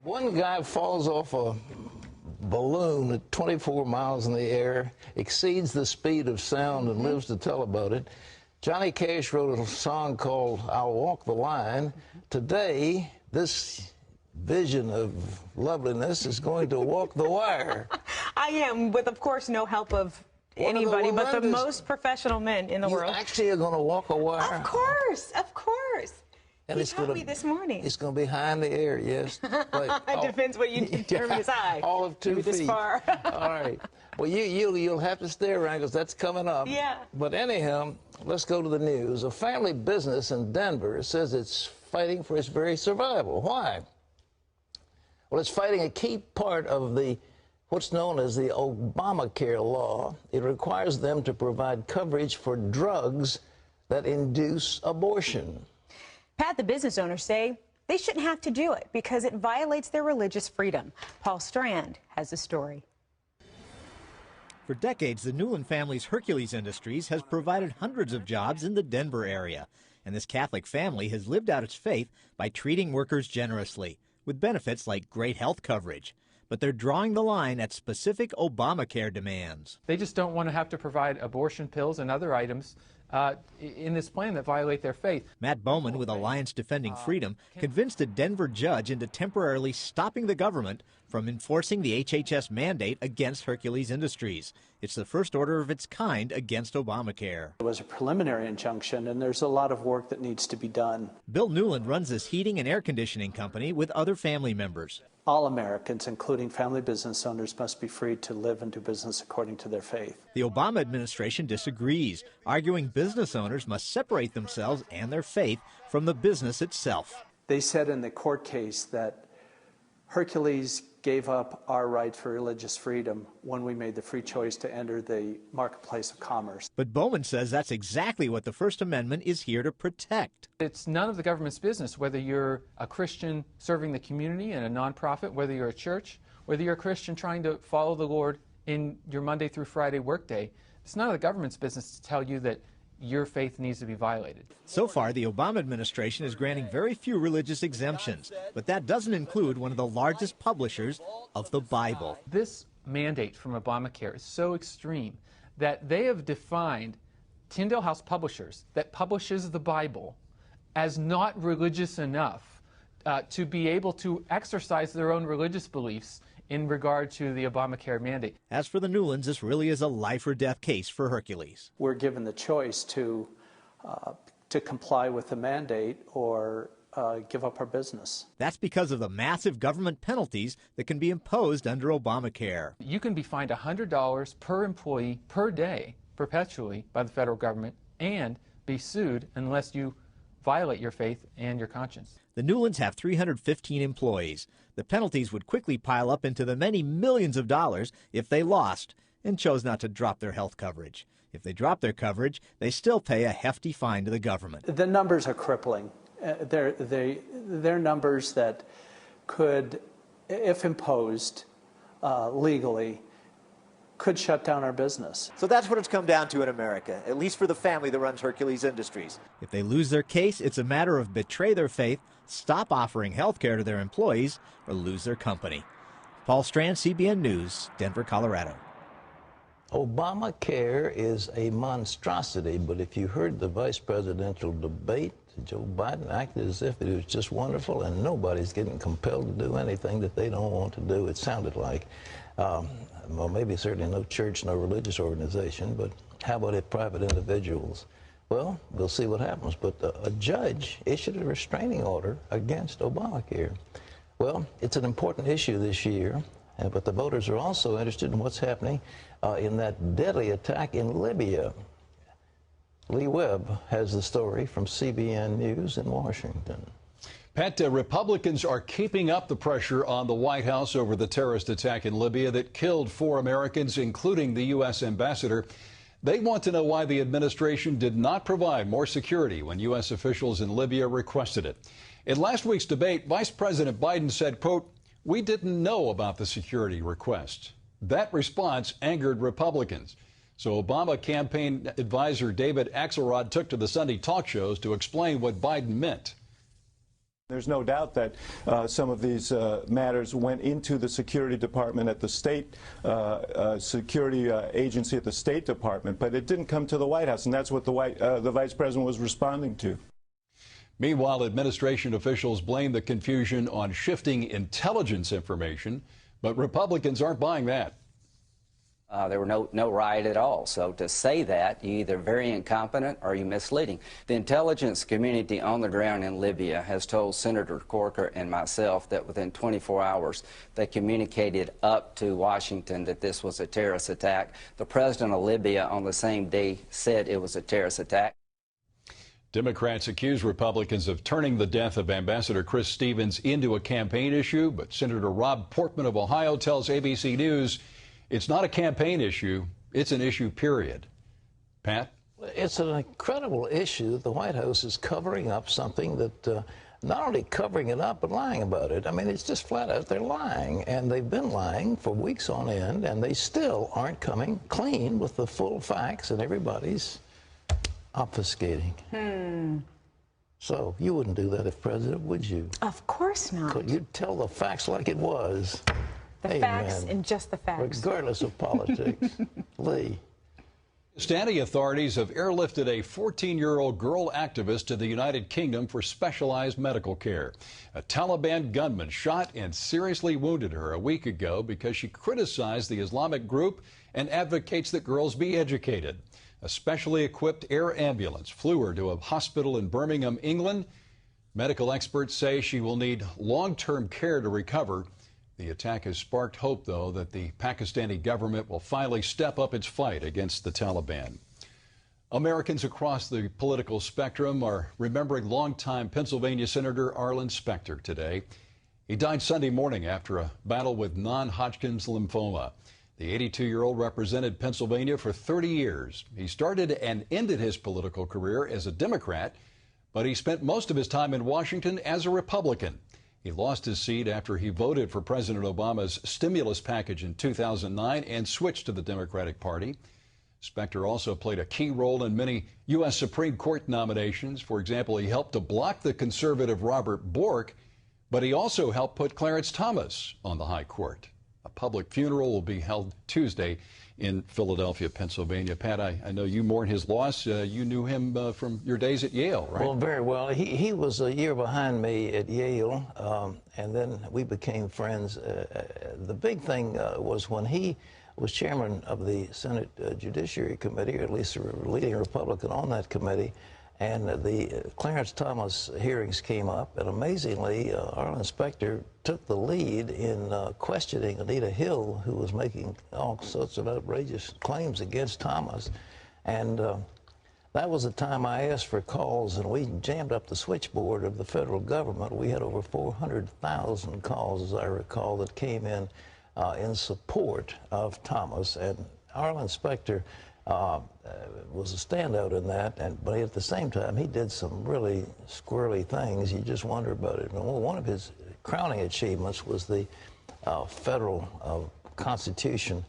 One guy falls off a balloon at 24 miles in the air, exceeds the speed of sound, and lives to tell about it. Johnny Cash wrote a song called I'll Walk the Line. Today, this vision of loveliness is going to walk the wire. I am, with, of course, no help of anybody but the most professional men in the world. You actually are going to walk a wire? Of course, of course. And he taught me this morning. It's going to be high in the air, yes. It depends what you determine as high. All of 2 feet. This far. All right. Well, you'll have to stay around because that's coming up. Yeah. But anyhow, let's go to the news. A family business in Denver says it's fighting for its very survival. Why? Well, it's fighting a key part of what's known as the Obamacare law. It requires them to provide coverage for drugs that induce abortion. Pat, the business owners say they shouldn't have to do it because it violates their religious freedom. Paul Strand has the story. For decades, the Newland family's Hercules Industries has provided hundreds of jobs in the Denver area. And this Catholic family has lived out its faith by treating workers generously, with benefits like great health coverage. But they're drawing the line at specific Obamacare demands. They just don't want to have to provide abortion pills and other items in this plan that violate their faith. Matt Bowman with Alliance Defending Freedom convinced a Denver judge into temporarily stopping the government from enforcing the HHS mandate against Hercules Industries. It's the first order of its kind against Obamacare. It was a preliminary injunction, and there's a lot of work that needs to be done. Bill Newland runs this heating and air conditioning company with other family members. All Americans, including family business owners, must be free to live and do business according to their faith. The Obama administration disagrees, arguing business owners must separate themselves and their faith from the business itself. They said in the court case that Hercules gave up our right for religious freedom when we made the free choice to enter the marketplace of commerce. But Bowman says that's exactly what the First Amendment is here to protect. It's none of the government's business whether you're a Christian serving the community in a nonprofit, whether you're a church, whether you're a Christian trying to follow the Lord in your Monday through Friday workday. It's none of the government's business to tell you that your faith needs to be violated. So far, the Obama administration is granting very few religious exemptions, but that doesn't include one of the largest publishers of the Bible. This mandate from Obamacare is so extreme that they have defined Tyndale House Publishers, that publishes the Bible, as not religious enough to be able to exercise their own religious beliefs in regard to the Obamacare mandate. As for the Newlands, this really is a life or death case for Hercules. We're given the choice to comply with the mandate or give up our business. That's because of the massive government penalties that can be imposed under Obamacare. You can be fined $100 per employee per day, perpetually, by the federal government, and be sued unless you violate your faith and your conscience. The Newlands have 315 employees. The penalties would quickly pile up into the many millions of dollars if they lost and chose not to drop their health coverage. If they drop their coverage, they still pay a hefty fine to the government. The numbers are crippling. They're numbers that could, if imposed legally, could shut down our business. So that's what it's come down to in America, at least for the family that runs Hercules Industries. If they lose their case, it's a matter of betray their faith, stop offering health care to their employees, or lose their company. Paul Strand, CBN News, Denver, Colorado. Obamacare is a monstrosity, but if you heard the vice presidential debate, Joe Biden acted as if it was just wonderful and nobody's getting compelled to do anything that they don't want to do, it sounded like. Well, maybe certainly no church, no religious organization, but how about if private individuals? Well, we'll see what happens. But a judge issued a restraining order against Obamacare. Well, it's an important issue this year, but the voters are also interested in what's happening in that deadly attack in Libya. Lee Webb has the story from CBN News in Washington. Pat, Republicans are keeping up the pressure on the White House over the terrorist attack in Libya that killed 4 Americans, including the U.S. ambassador. They want to know why the administration did not provide more security when U.S. officials in Libya requested it. In last week's debate, Vice President Biden said, quote, "We didn't know about the security request." That response angered Republicans. So Obama campaign advisor David Axelrod took to the Sunday talk shows to explain what Biden meant. There's no doubt that some of these matters went into the Security Department at the state security agency at the State Department, but it didn't come to the White House, and that's what the Vice President was responding to. Meanwhile, administration officials blame the confusion on shifting intelligence information, but Republicans aren't buying that. There were no riot at all. So to say that, you're either very incompetent or you're misleading. The intelligence community on the ground in Libya has told Senator Corker and myself that within 24 hours they communicated up to Washington that this was a terrorist attack. The president of Libya on the same day said it was a terrorist attack. Democrats accuse Republicans of turning the death of Ambassador Chris Stevens into a campaign issue, but Senator Rob Portman of Ohio tells ABC News it's not a campaign issue, it's an issue, period. Pat? It's an incredible issue that the White House is covering up something that, not only covering it up, but lying about it. I mean, it's just flat out, they're lying, and they've been lying for weeks on end, and they still aren't coming clean with the full facts, and everybody's obfuscating. So you wouldn't do that if president, would you? Of course not. You'd tell the facts like it was. The facts and just the facts. Regardless of politics. Lee. Pakistani authorities have airlifted a 14-year-old girl activist to the United Kingdom for specialized medical care. A Taliban gunman shot and seriously wounded her a week ago because she criticized the Islamic group and advocates that girls be educated. A specially equipped air ambulance flew her to a hospital in Birmingham, England. Medical experts say she will need long-term care to recover. The attack has sparked hope, though, that the Pakistani government will finally step up its fight against the Taliban. Americans across the political spectrum are remembering longtime Pennsylvania Senator Arlen Specter today. He died Sunday morning after a battle with non-Hodgkin's lymphoma. The 82-year-old represented Pennsylvania for 30 years. He started and ended his political career as a Democrat, but he spent most of his time in Washington as a Republican. He lost his seat after he voted for President Obama's stimulus package in 2009 and switched to the Democratic Party. Specter also played a key role in many U.S. Supreme Court nominations. For example, he helped to block the conservative Robert Bork, but he also helped put Clarence Thomas on the High Court. A public funeral will be held Tuesday in Philadelphia, Pennsylvania. Pat, I know you mourn his loss. You knew him from your days at Yale, right? Well, very well. He was a year behind me at Yale, and then we became friends. The big thing was when he was chairman of the Senate Judiciary Committee, or at least a leading Republican on that committee, and the Clarence Thomas hearings came up, and amazingly, Arlen Specter took the lead in questioning Anita Hill, who was making all sorts of outrageous claims against Thomas. And that was the time I asked for calls, and we jammed up the switchboard of the federal government. We had over 400,000 calls, as I recall, that came in support of Thomas. And Arlen Specter was a standout in that, but at the same time, he did some really squirrely things. You just wonder about it. And one of his crowning achievements was the federal Constitution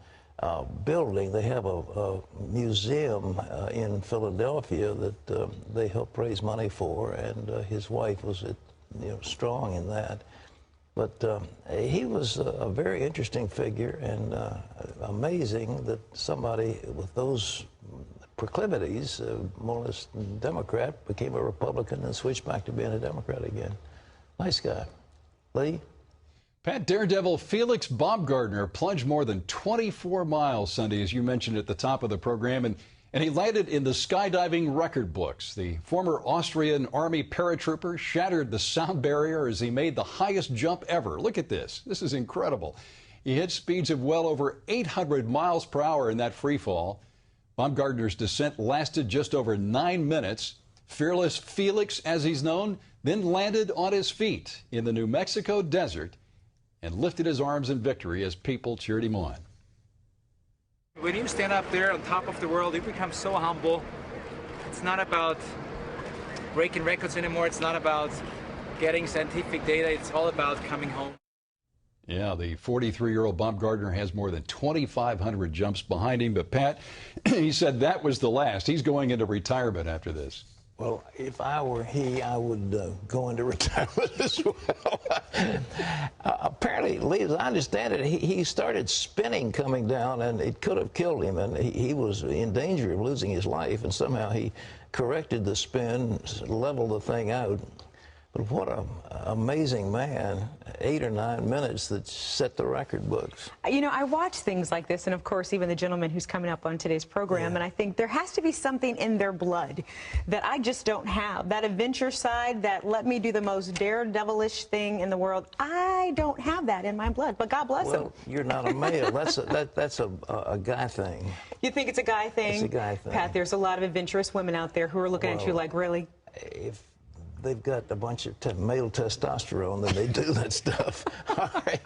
building. They have a museum in Philadelphia that they helped raise money for, and his wife was strong in that. But he was a very interesting figure, and amazing that somebody with those proclivities, more or less Democrat, became a Republican and switched back to being a Democrat again. Nice guy. Lee? Pat, Daredevil Felix Baumgartner plunged more than 24 miles Sunday, as you mentioned at the top of the program, and he landed in the skydiving record books. The former Austrian Army paratrooper shattered the sound barrier as he made the highest jump ever. Look at this. This is incredible. He hit speeds of well over 800 miles per hour in that free fall. Baumgartner's descent lasted just over 9 minutes. Fearless Felix, as he's known, then landed on his feet in the New Mexico desert and lifted his arms in victory as people cheered him on. When you stand up there on top of the world, you become so humble. It's not about breaking records anymore. It's not about getting scientific data. It's all about coming home. Yeah, the 43-year-old Baumgartner has more than 2,500 jumps behind him. But, Pat, he said that was the last. He's going into retirement after this. Well, if I were he, I would go into retirement as well. Apparently, Lee, as I understand it, he started spinning coming down, and it could have killed him, and he was in danger of losing his life, and somehow he corrected the spin, leveled the thing out. But what an amazing man, 8 or 9 minutes that set the record books. You know, I watch things like this, and of course, even the gentleman who's coming up on today's program, and I think there has to be something in their blood that I just don't have. That adventure side, that let me do the most daredevilish thing in the world, I don't have that in my blood, but God bless him. Well, you're not a male. That's a guy thing. You think it's a guy thing? It's a guy thing. Pat, there's a lot of adventurous women out there who are looking at you like, really? If they've got a bunch of male testosterone, then they do that stuff. All right.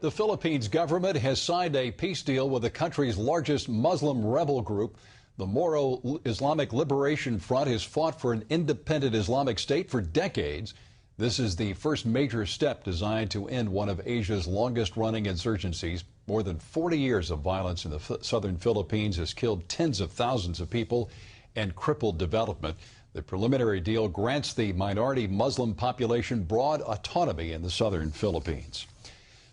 The Philippines government has signed a peace deal with the country's largest Muslim rebel group. The Moro Islamic Liberation Front has fought for an independent Islamic State for decades. This is the first major step designed to end one of Asia's longest-running insurgencies. More than 40 years of violence in the southern Philippines has killed tens of thousands of people and crippled development. The preliminary deal grants the minority Muslim population broad autonomy in the southern Philippines.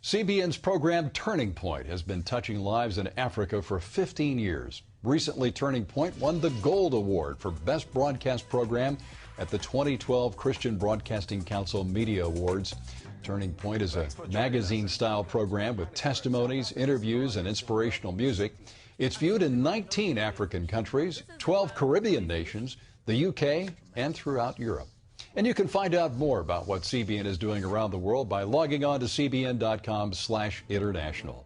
CBN's program Turning Point has been touching lives in Africa for 15 years. Recently, Turning Point won the Gold Award for Best Broadcast Program at the 2012 Christian Broadcasting Council Media Awards. Turning Point is a magazine-style program with testimonies, interviews, and inspirational music. It's viewed in 19 African countries, 12 Caribbean nations, the UK, and throughout Europe. And you can find out more about what CBN is doing around the world by logging on to cbn.com/international.